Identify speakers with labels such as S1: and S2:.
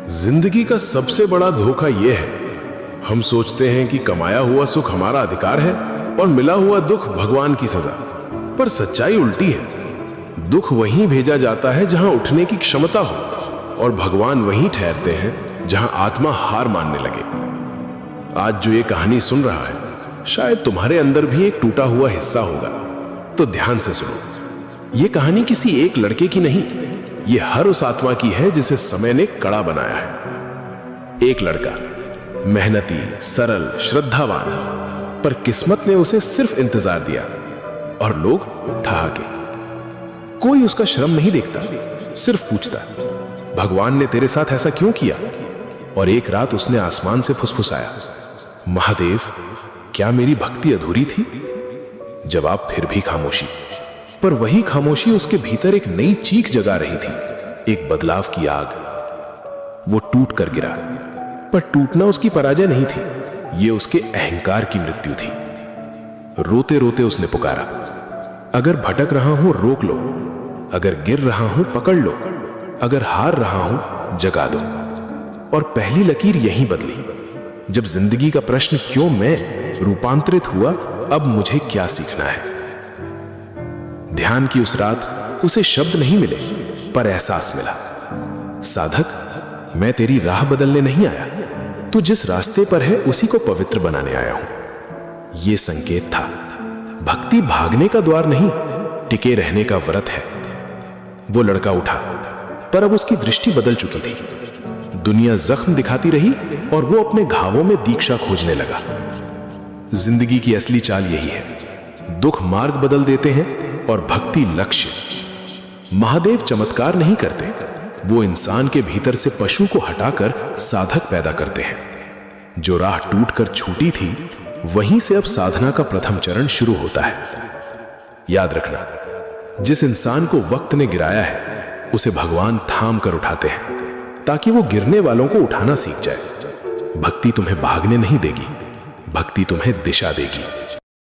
S1: जिंदगी का सबसे बड़ा धोखा यह है, हम सोचते हैं कि कमाया हुआ सुख हमारा अधिकार है और मिला हुआ दुख भगवान की सजा। पर सच्चाई उल्टी है। दुख वहीं भेजा जाता है जहां उठने की क्षमता हो, और भगवान वहीं ठहरते हैं जहां आत्मा हार मानने लगे। आज जो ये कहानी सुन रहा है, शायद तुम्हारे अंदर भी एक टूटा हुआ हिस्सा होगा। तो ध्यान से सुनो। ये कहानी किसी एक लड़के की नहीं, ये हर उस आत्मा की है जिसे समय ने कड़ा बनाया है। एक लड़का, मेहनती, सरल, श्रद्धावान, पर किस्मत ने उसे सिर्फ इंतजार दिया और लोग ठहाके। कोई उसका श्रम नहीं देखता, सिर्फ पूछता, भगवान ने तेरे साथ ऐसा क्यों किया? और एक रात उसने आसमान से फुसफुसाया, महादेव, क्या मेरी भक्ति अधूरी थी? जवाब फिर भी खामोशी। पर वही खामोशी उसके भीतर एक नई चीख जगा रही थी, एक बदलाव की आग। वो टूट कर गिरा, पर टूटना उसकी पराजय नहीं थी, ये उसके अहंकार की मृत्यु थी। रोते रोते उसने पुकारा, अगर भटक रहा हूं रोक लो, अगर गिर रहा हूं पकड़ लो, अगर हार रहा हूं जगा दो। और पहली लकीर यहीं बदली। जब जिंदगी का प्रश्न क्यों मैं रूपांतरित हुआ, अब मुझे क्या सीखना है। ध्यान की उस रात उसे शब्द नहीं मिले, पर एहसास मिला, साधक, मैं तेरी राह बदलने नहीं आया, तू जिस रास्ते पर है उसी को पवित्र बनाने आया हूं। यह संकेत था। भक्ति भागने का द्वार नहीं, टिके रहने का व्रत है। वो लड़का उठा, पर अब उसकी दृष्टि बदल चुकी थी। दुनिया जख्म दिखाती रही और वो अपने घावों में दीक्षा खोजने लगा। जिंदगी की असली चाल यही है। दुख मार्ग बदल देते हैं और भक्ति लक्ष्य। महादेव चमत्कार नहीं करते, वो इंसान के भीतर से पशु को हटाकर साधक पैदा करते हैं। जो राह टूटकर छूटी थी, वहीं से अब साधना का प्रथम चरण शुरू होता है। याद रखना, जिस इंसान को वक्त ने गिराया है, उसे भगवान थाम कर उठाते हैं, ताकि वो गिरने वालों को उठाना सीख जाए। भक्ति तुम्हें भागने नहीं देगी, भक्ति तुम्हें दिशा देगी।